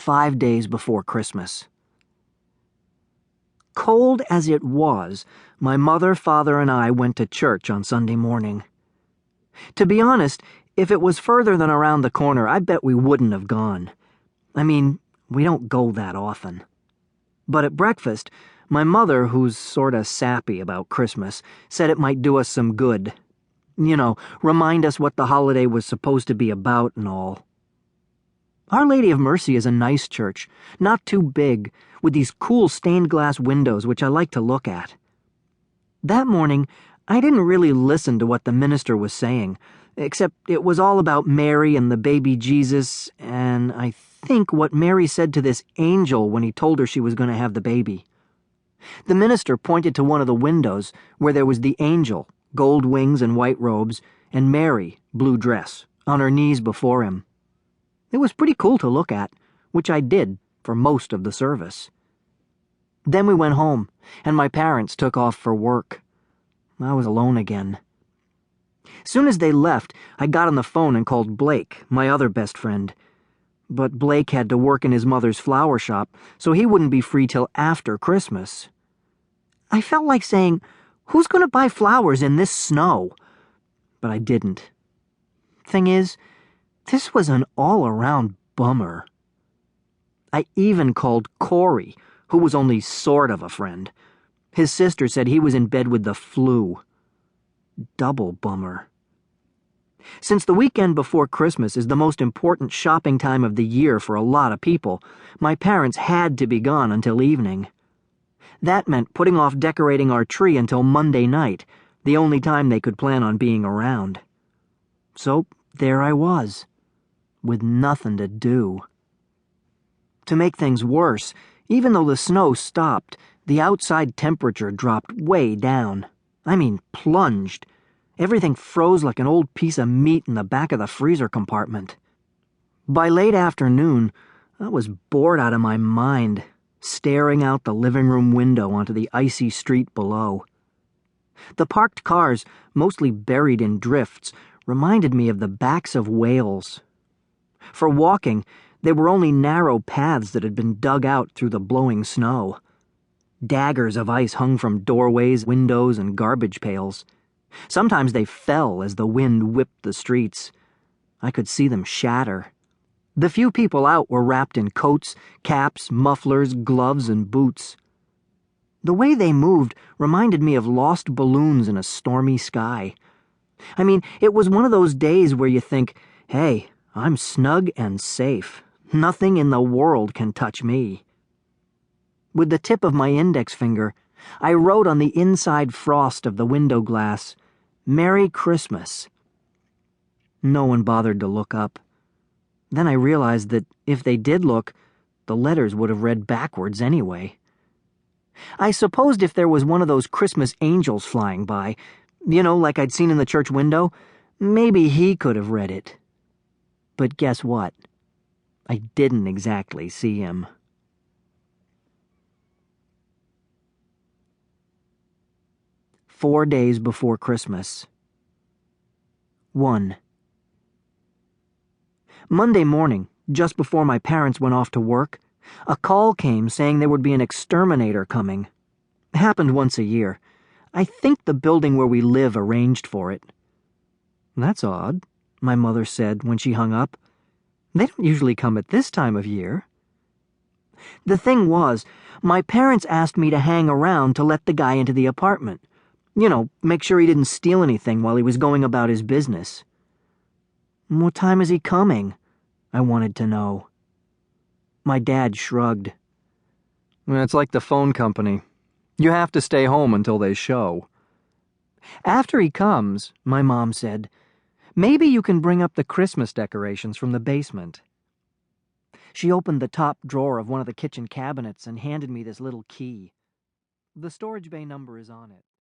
5 days before Christmas. Cold as it was, my mother, father, and I went to church on Sunday morning. To be honest, if it was further than around the corner, I bet we wouldn't have gone. I mean, we don't go that often. But at breakfast, my mother, who's sorta sappy about Christmas, said it might do us some good. You know, remind us what the holiday was supposed to be about and all. Our Lady of Mercy is a nice church, not too big, with these cool stained glass windows which I like to look at. That morning, I didn't really listen to what the minister was saying, except it was all about Mary and the baby Jesus, and I think what Mary said to this angel when he told her she was going to have the baby. The minister pointed to one of the windows where there was the angel, gold wings and white robes, and Mary, blue dress, on her knees before him. It was pretty cool to look at, which I did for most of the service. Then we went home, and my parents took off for work. I was alone again. Soon as they left, I got on the phone and called Blake, my other best friend. But Blake had to work in his mother's flower shop, so he wouldn't be free till after Christmas. I felt like saying, "Who's going to buy flowers in this snow?" But I didn't. Thing is, this was an all-around bummer. I even called Corey, who was only sort of a friend. His sister said he was in bed with the flu. Double bummer. Since the weekend before Christmas is the most important shopping time of the year for a lot of people, my parents had to be gone until evening. That meant putting off decorating our tree until Monday night, the only time they could plan on being around. So there I was, with nothing to do. To make things worse, even though the snow stopped, the outside temperature dropped way down. I mean, plunged. Everything froze like an old piece of meat in the back of the freezer compartment. By late afternoon, I was bored out of my mind, staring out the living room window onto the icy street below. The parked cars, mostly buried in drifts, reminded me of the backs of whales. For walking, there were only narrow paths that had been dug out through the blowing snow. Daggers of ice hung from doorways, windows, and garbage pails. Sometimes they fell as the wind whipped the streets. I could see them shatter. The few people out were wrapped in coats, caps, mufflers, gloves, and boots. The way they moved reminded me of lost balloons in a stormy sky. I mean, it was one of those days where you think, hey, I'm snug and safe. Nothing in the world can touch me. With the tip of my index finger, I wrote on the inside frost of the window glass, "Merry Christmas." No one bothered to look up. Then I realized that if they did look, the letters would have read backwards anyway. I supposed if there was one of those Christmas angels flying by, you know, like I'd seen in the church window, maybe he could have read it. But guess what? I didn't exactly see him. "4 days before Christmas. 1. Monday morning, just before my parents went off to work, a call came saying there would be an exterminator coming. It happened once a year. I think the building where we live arranged for it. "That's odd," my mother said when she hung up. "They don't usually come at this time of year." The thing was, my parents asked me to hang around to let the guy into the apartment. You know, make sure he didn't steal anything while he was going about his business. "What time is he coming?" I wanted to know. My dad shrugged. "It's like the phone company. You have to stay home until they show." "After he comes," my mom said, "maybe you can bring up the Christmas decorations from the basement." She opened the top drawer of one of the kitchen cabinets and handed me this little key. The storage bay number is on it.